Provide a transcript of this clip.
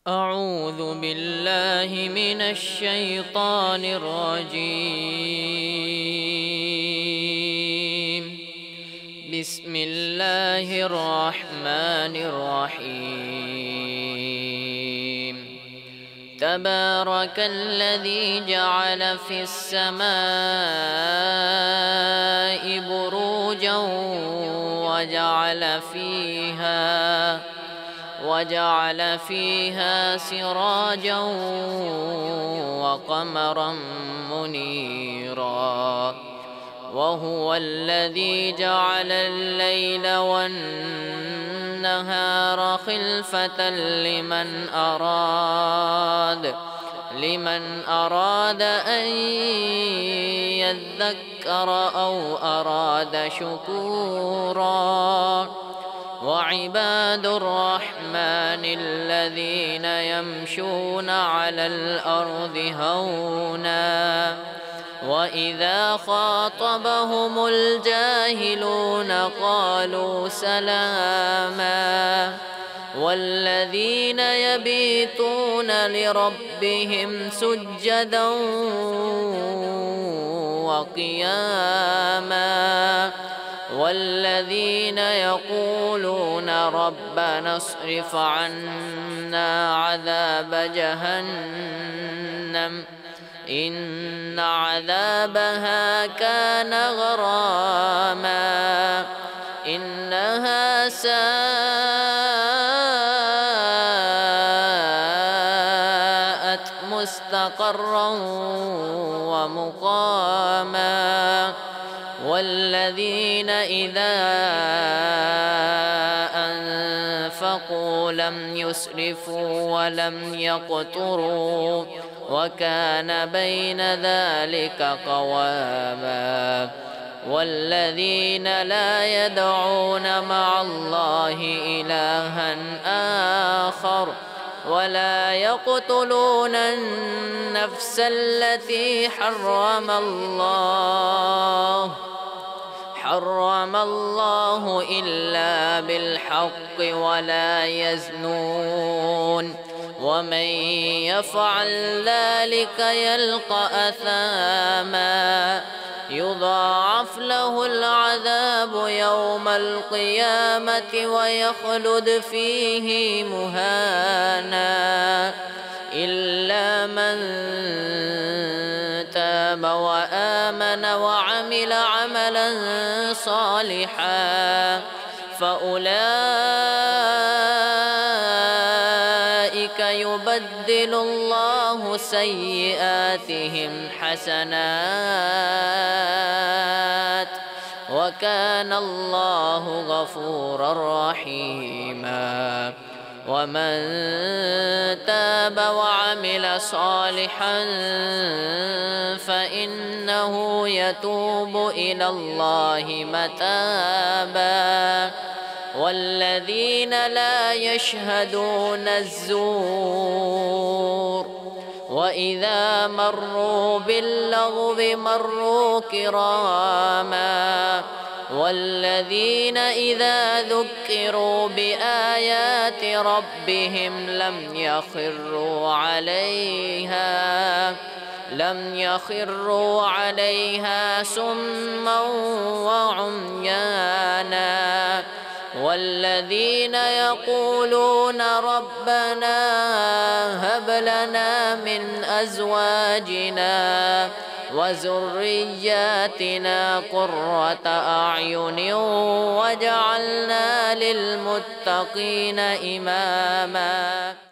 أعوذ بالله من الشيطان الرجيم. بسم الله الرحمن الرحيم. تبارك الذي جعل في السماء بروجا وجعل فيها سراجا وقمرا منيرا. وهو الذي جعل الليل والنهار خلفة لمن أراد أن يذكر أو أراد شكورا. وعباد الرحمن الذين يمشون على الأرض هونا وإذا خاطبهم الجاهلون قالوا سلاما. والذين يبيتون لربهم سجدا وقياما. والذين يقولون ربنا اصرف عنا عذاب جهنم إن عذابها كان غراما إنها ساءت مستقرا ومقاما. والذين إذا أنفقوا لم يسرفوا ولم يقتروا وكان بين ذلك قواما. والذين لا يدعون مع الله إلها آخر ولا يقتلون النفس التي حرم الله إلا بالحق ولا يزنون. ومن يفعل ذلك يلقى أثاما يضاعف له العذاب يوم القيامة ويخلد فيه مهانا إلا من تاب وآمن وعمل عملا صالحا فأولئك يبدل الله سيئاتهم حسنات وكان الله غفورا رحيما. ومن تاب وعمل صالحا فإنه يتوب إلى الله متابا. والذين لا يشهدون الزور وإذا مروا باللغو مروا كراما. والذين إذا ذكروا بآيات ربهم لم يخروا عليها سما وعميانا. والذين يقولون ربنا هب لنا من أزواجنا وذرياتنا قرة أعين واجعلنا للمتقين إماما.